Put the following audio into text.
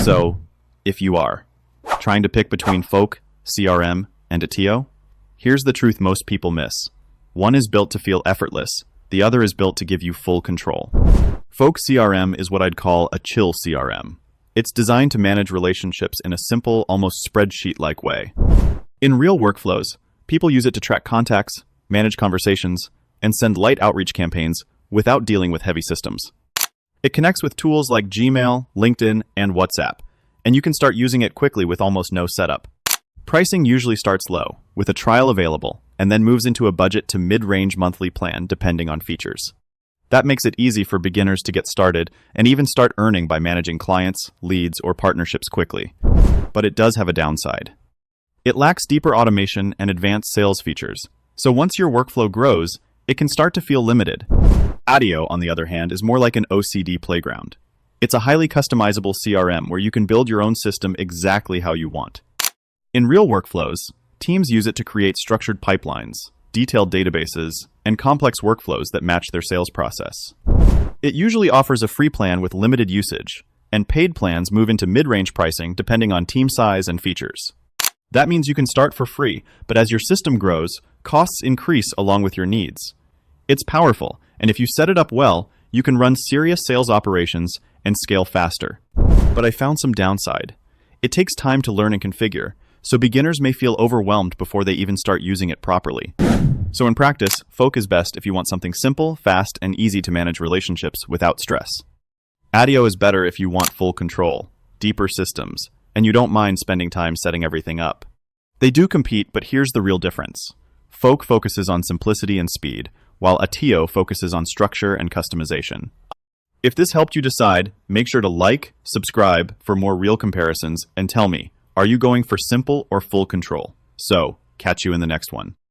So, if you are trying to pick between Folk CRM and Attio, here's the truth most people miss. One is built to feel effortless, the other is built to give you full control. Folk CRM is what I'd call a chill CRM. It's designed to manage relationships in a simple, almost spreadsheet-like way. In real workflows, people use it to track contacts, manage conversations, and send light outreach campaigns without dealing with heavy systems. It connects with tools like Gmail, LinkedIn, and WhatsApp, and you can start using it quickly with almost no setup. Pricing usually starts low, with a trial available, and then moves into a budget to mid-range monthly plan depending on features. That makes it easy for beginners to get started and even start earning by managing clients, leads, or partnerships quickly. But it does have a downside. It lacks deeper automation and advanced sales features, so once your workflow grows, it can start to feel limited. Attio, on the other hand, is more like an OCD playground. It's a highly customizable CRM where you can build your own system exactly how you want. In real workflows, teams use it to create structured pipelines, detailed databases, and complex workflows that match their sales process. It usually offers a free plan with limited usage, and paid plans move into mid-range pricing depending on team size and features. That means you can start for free, but as your system grows, costs increase along with your needs. It's powerful, and if you set it up well, you can run serious sales operations and scale faster. But I found some downside. It takes time to learn and configure, so beginners may feel overwhelmed before they even start using it properly. So in practice, Folk is best if you want something simple, fast, and easy to manage relationships without stress. Attio is better if you want full control, deeper systems, and you don't mind spending time setting everything up. They do compete, but here's the real difference. Folk focuses on simplicity and speed, while Attio focuses on structure and customization. If this helped you decide, make sure to like, subscribe for more real comparisons, and tell me, are you going for simple or full control? So, catch you in the next one.